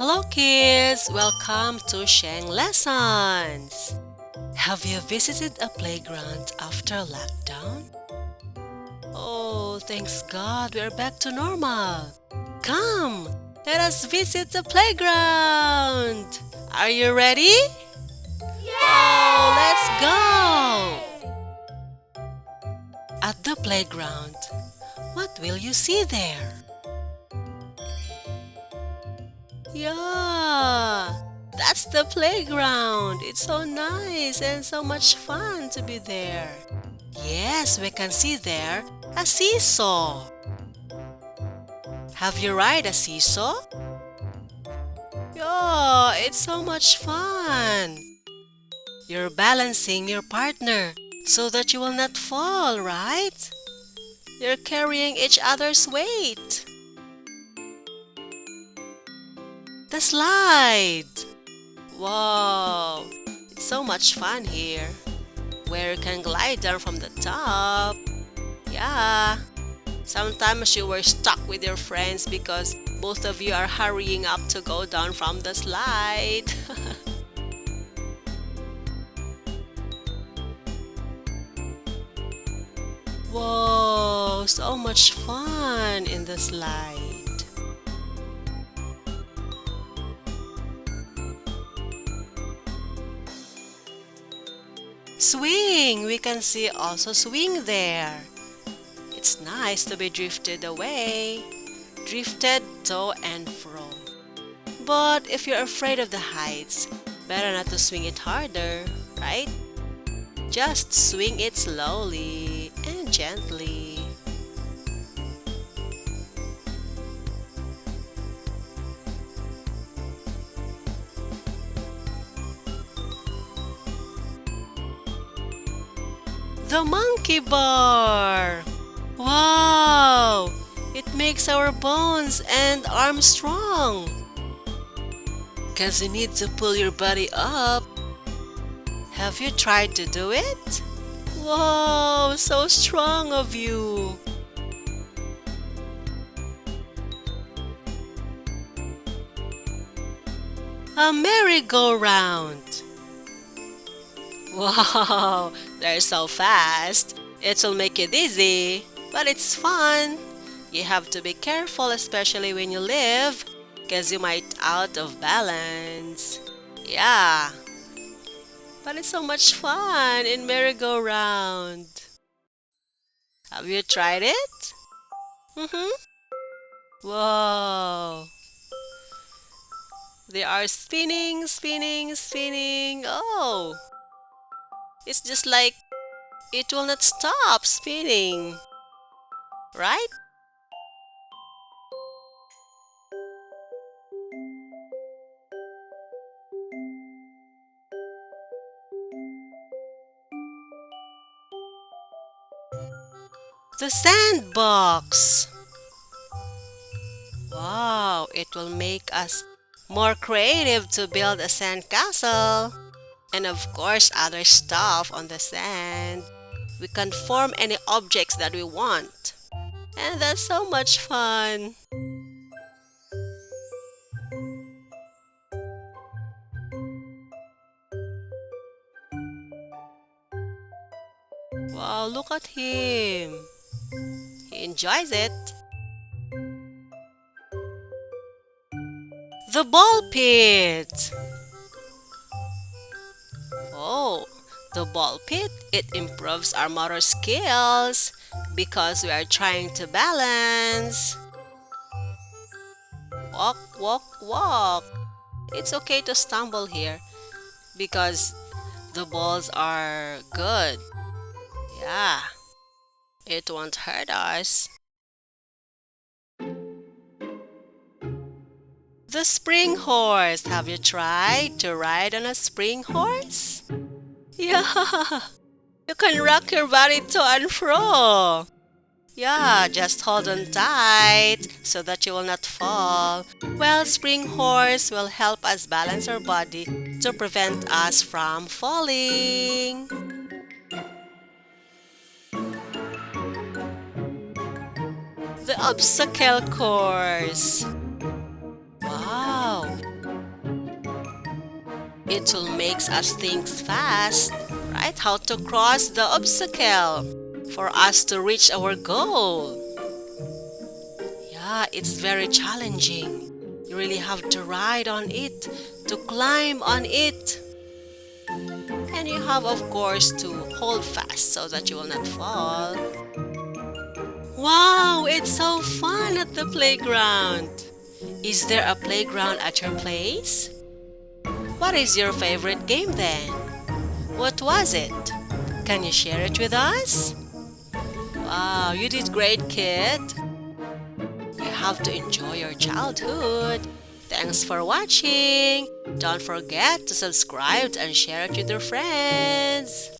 Hello kids! Welcome to Sheng Lessons! Have you visited a playground after lockdown? Oh, thanks God we're back to normal! Come! Let us visit the playground! Are you ready? Oh, let's go! At the playground, what will you see there? Yeah, that's the playground. It's so nice and so much fun to be there. Yes, we can see there a seesaw. Have you ride a seesaw? Yeah, it's so much fun. You're balancing your partner so that you will not fall, right? You're carrying each other's weight. The slide. Wow, it's so much fun here, where you can glide down from the top. Yeah, sometimes you were stuck with your friends because both of you are hurrying up to go down from the slide. Whoa, so much fun in the slide. Swing! We can see also swing there. It's nice to be drifted away, drifted to and fro. But if you're afraid of the heights, better not to swing it harder, right? Just swing it slowly and gently. The monkey bar! Wow! It makes our bones and arms strong. Cause you need to pull your body up. Have you tried to do it? Wow! So strong of you! A merry-go-round! Wow! They're so fast! It will make you dizzy, but it's fun. You have to be careful, especially when you live, because you might out of balance. Yeah, but it's so much fun in merry-go-round. Have you tried it? Mm-hmm. Whoa! They are spinning, spinning, spinning. Oh! It's just like it will not stop spinning, right? The sandbox. Wow, it will make us more creative to build a sandcastle. And of course, other stuff on the sand. We can form any objects that we want. And that's so much fun. Wow, look at him. He enjoys it. The ball pit. Oh, the ball pit, it improves our motor skills because we are trying to balance. Walk, walk, walk. It's okay to stumble here because the balls are good. Yeah, it won't hurt us. The spring horse. Have you tried to ride on a spring horse? Yeah, you can rock your body to and fro. Yeah, just hold on tight so that you will not fall. Well, spring horse will help us balance our body to prevent us from falling. The obstacle course. Wow, It will make us think fast, right? How to cross the obstacle for us to reach our goal. Yeah, it's very challenging. You really have to ride on it, to climb on it. And you have, of course, to hold fast so that you will not fall. Wow, it's so fun at the playground. Is there a playground at your place? What is your favorite game then? What was it? Can you share it with us? Wow, you did great, kid. You have to enjoy your childhood. Thanks for watching. Don't forget to subscribe and share it with your friends.